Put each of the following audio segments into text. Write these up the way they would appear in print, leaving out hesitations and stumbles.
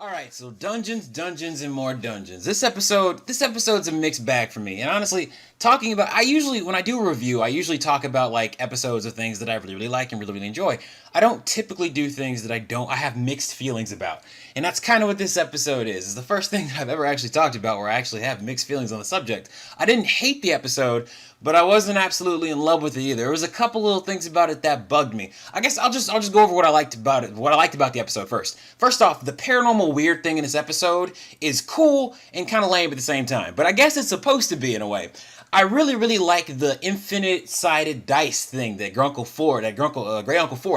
Alright, so dungeons, and more dungeons. This episode's a mixed bag for me. And honestly, talking about when I do a review, I usually talk about like episodes of things that I really, really like and really, really enjoy. I don't typically do things that I have mixed feelings about. And that's kind of what this episode is. It's the first thing that I've ever actually talked about where I actually have mixed feelings on the subject. I didn't hate the episode, but I wasn't absolutely in love with it either. There was a couple little things about it that bugged me. I guess I'll just go over what I liked about it, what I liked about the episode first. First off, the paranormal weird thing in this episode is cool and kind of lame at the same time, but I guess it's supposed to be in a way. I really, really like the infinite-sided dice thing that Great Uncle Ford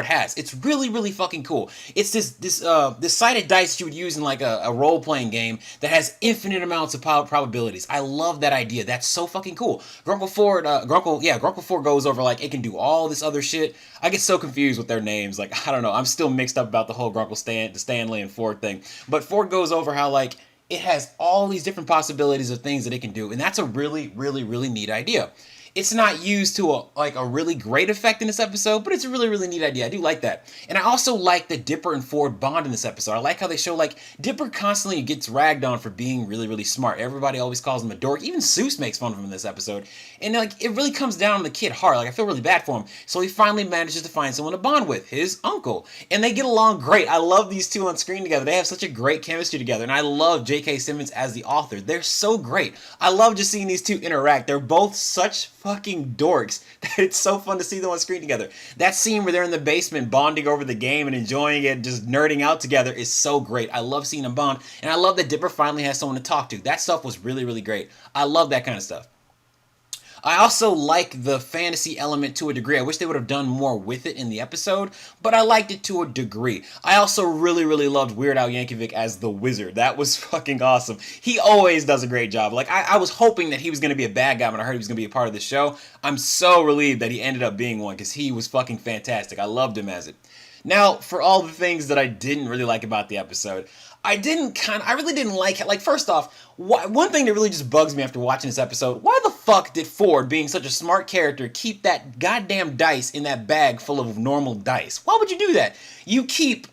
has. It's really, really fucking cool. It's this sided dice that you would use in like a role-playing game that has infinite amounts of probabilities. I love that idea. That's so fucking cool. Grunkle Ford goes over like it can do all this other shit. I get so confused with their names. Like I don't know. I'm still mixed up about the whole Stanley and Ford thing. But Ford goes over how like it has all these different possibilities of things that it can do, and that's a really, really, really neat idea. It's not used to a really great effect in this episode, but it's a really, really neat idea. I do like that. And I also like the Dipper and Ford bond in this episode. I like how they show, like, Dipper constantly gets ragged on for being really, really smart. Everybody always calls him a dork. Even Seuss makes fun of him in this episode. And, like, it really comes down on the kid hard. Like, I feel really bad for him. So he finally manages to find someone to bond with, his uncle. And they get along great. I love these two on screen together. They have such a great chemistry together. And I love J.K. Simmons as the author. They're so great. I love just seeing these two interact. They're both such fucking dorks that it's so fun to see them on screen together. That scene where they're in the basement bonding over the game and enjoying it, just nerding out together is so great. I love seeing them bond, and I love that Dipper finally has someone to talk to. That stuff was really, really great. I love that kind of stuff. I also like the fantasy element to a degree. I wish they would have done more with it in the episode, but I liked it to a degree. I also really, really loved Weird Al Yankovic as the wizard. That was fucking awesome. He always does a great job. Like, I was hoping that he was going to be a bad guy when I heard he was going to be a part of the show. I'm so relieved that he ended up being one because he was fucking fantastic. I loved him as it. Now, for all the things that I didn't really like about the episode, I really didn't like it. Like, first off, one thing that really just bugs me after watching this episode, why the fuck did Ford, being such a smart character, keep that goddamn dice in that bag full of normal dice? Why would you do that? You keep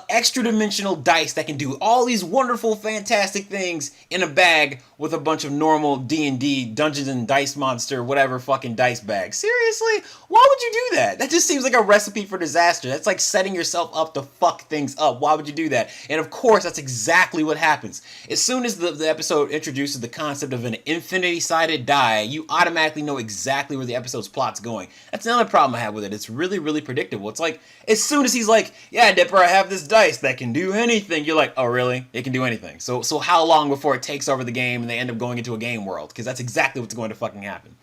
extra dimensional dice that can do all these wonderful, fantastic things in a bag with a bunch of normal D&D Dungeons and Dice Monster whatever fucking dice bags. Seriously? Why would you do that? That just seems like a recipe for disaster. That's like setting yourself up to fuck things up. Why would you do that? And of course, that's exactly what happens. As soon as the episode introduces the concept of an infinity-sided die, you automatically know exactly where the episode's plot's going. That's another problem I have with it. It's really, really predictable. It's like, as soon as he's like, yeah, Dipper, I have this dice that can do anything, you're like, oh, really? It can do anything. So how long before it takes over the game and they end up going into a game world? Because that's exactly what's going to fucking happen.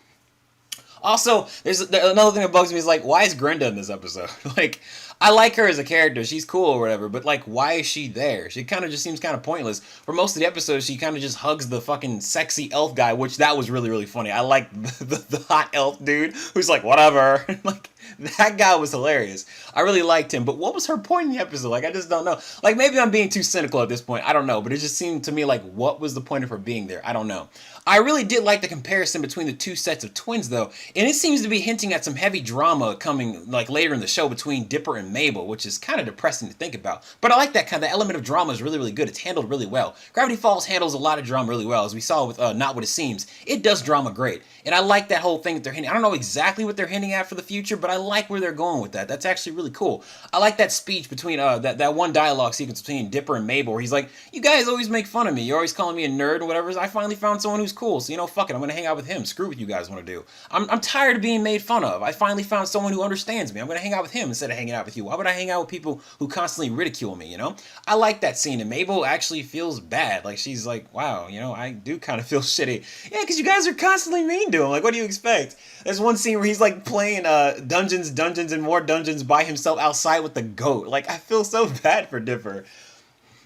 Also, there's another thing that bugs me is like, why is Grenda in this episode? Like, I like her as a character, she's cool or whatever, but like, why is she there? She kind of just seems kind of pointless. For most of the episodes, she kind of just hugs the fucking sexy elf guy, which that was really, really funny. I like the hot elf dude who's like, whatever. Like, that guy was hilarious. I really liked him, but what was her point in the episode? Like, I just don't know. Like, maybe I'm being too cynical at this point. I don't know, but it just seemed to me like, what was the point of her being there? I don't know. I really did like the comparison between the two sets of twins, though, and it seems to be hinting at some heavy drama coming, like, later in the show between Dipper and Mabel, which is kind of depressing to think about. But I like that kind of, the element of drama is really, really good. It's handled really well. Gravity Falls handles a lot of drama really well, as we saw with Not What It Seems. It does drama great, and I like that whole thing that they're hinting. I don't know exactly what they're hinting at for the future, but I like where they're going with that. That's actually really cool. I like that speech between, that one dialogue sequence between Dipper and Mabel, where he's like, you guys always make fun of me. You're always calling me a nerd and whatever. I finally found someone who's cool, so, you know, fuck it. I'm gonna hang out with him. Screw what you guys want to do. I'm tired of being made fun of. I finally found someone who understands me. I'm gonna hang out with him instead of hanging out with you. Why would I hang out with people who constantly ridicule me, you know? I like that scene, and Mabel actually feels bad. Like, she's like, wow, you know, I do kind of feel shitty. Yeah, because you guys are constantly mean to him. Like, what do you expect? There's one scene where he's, like, playing Dungeons, and more Dungeons by himself outside with the goat. Like, I feel so bad for Dipper.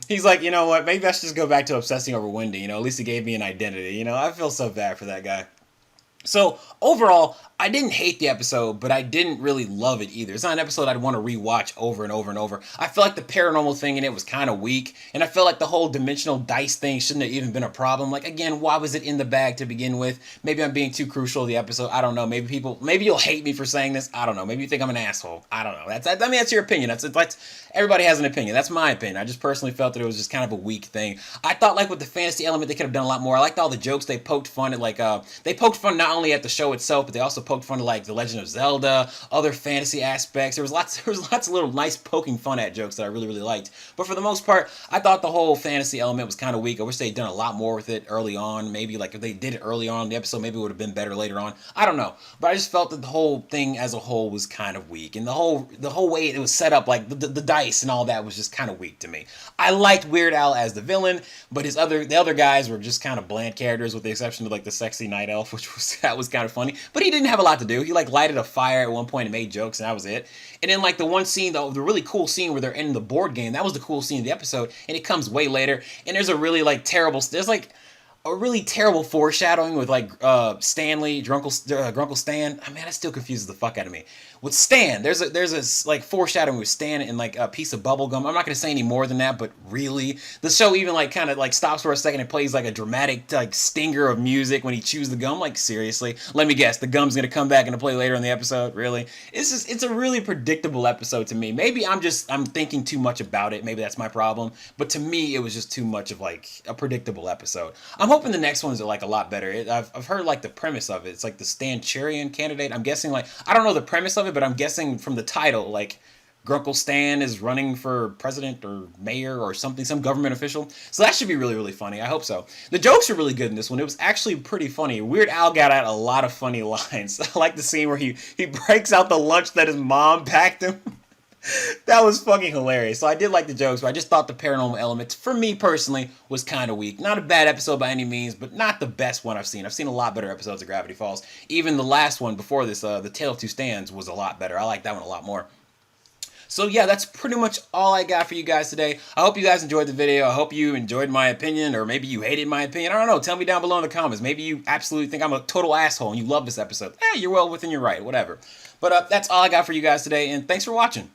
He's like, you know what, maybe I should just go back to obsessing over Wendy, you know, at least it gave me an identity, you know, I feel so bad for that guy. So overall, I didn't hate the episode, but I didn't really love it either. It's not an episode I'd want to rewatch over and over and over. I felt like the paranormal thing in it was kind of weak, and I felt like the whole dimensional dice thing shouldn't have even been a problem. Like, again, why was it in the bag to begin with? Maybe I'm being too crucial to the episode. I don't know. Maybe you'll hate me for saying this. I don't know. Maybe you think I'm an asshole. I don't know. That's your opinion. That's everybody has an opinion. That's my opinion. I just personally felt that it was just kind of a weak thing. I thought, like, with the fantasy element, they could have done a lot more. I liked all the jokes they poked fun at. Like, they poked fun not only at the show itself, but they also poked fun at, like, The Legend of Zelda, other fantasy aspects. There was lots of little nice poking fun at jokes that I really, really liked. But for the most part, I thought the whole fantasy element was kind of weak. I wish they'd done a lot more with it early on. Maybe, like, if they did it early on in the episode, maybe it would have been better later on. I don't know. But I just felt that the whole thing as a whole was kind of weak. And the whole way it was set up, like, the dice and all that was just kind of weak to me. I liked Weird Al as the villain, but the other guys were just kind of bland characters, with the exception of, like, the sexy night elf, that was kind of funny. But he didn't have a lot to do. He, like, lighted a fire at one point and made jokes, and that was it. And then, like, the one scene, the really cool scene where they're in the board game, that was the cool scene of the episode, and it comes way later. And there's a really, like, there's like a really terrible foreshadowing with, like, Stanley, Grunkle Stan. I mean, that still confuses the fuck out of me. With Stan, there's a like foreshadowing with Stan and, like, a piece of bubble gum. I'm not gonna say any more than that, but really, the show even, like, kind of, like, stops for a second and plays, like, a dramatic, like, stinger of music when he chews the gum. Like, seriously, let me guess, the gum's gonna come back and play later in the episode. Really, it's a really predictable episode to me. Maybe I'm thinking too much about it. Maybe that's my problem. But to me, it was just too much of, like, a predictable episode. I'm hoping the next ones are, like, a lot better. I've heard, like, the premise of it. It's like the Stancharian candidate. I'm guessing, like, I don't know the premise of it, but I'm guessing from the title, like, Grunkle Stan is running for president or mayor or something, some government official. So that should be really, really funny. I hope so. The jokes are really good in this one. It was actually pretty funny. Weird Al got out a lot of funny lines. I like the scene where he breaks out the lunch that his mom packed him. That was fucking hilarious. So I did like the jokes, but I just thought the paranormal elements, for me personally, was kind of weak. Not a bad episode by any means, but not the best one I've seen. I've seen a lot better episodes of Gravity Falls. Even the last one before this, The Tale of Two Stands, was a lot better. I like that one a lot more. So yeah, that's pretty much all I got for you guys today. I hope you guys enjoyed the video. I hope you enjoyed my opinion, or maybe you hated my opinion. I don't know. Tell me down below in the comments. Maybe you absolutely think I'm a total asshole and you love this episode. You're well within your right. Whatever. But that's all I got for you guys today, and thanks for watching.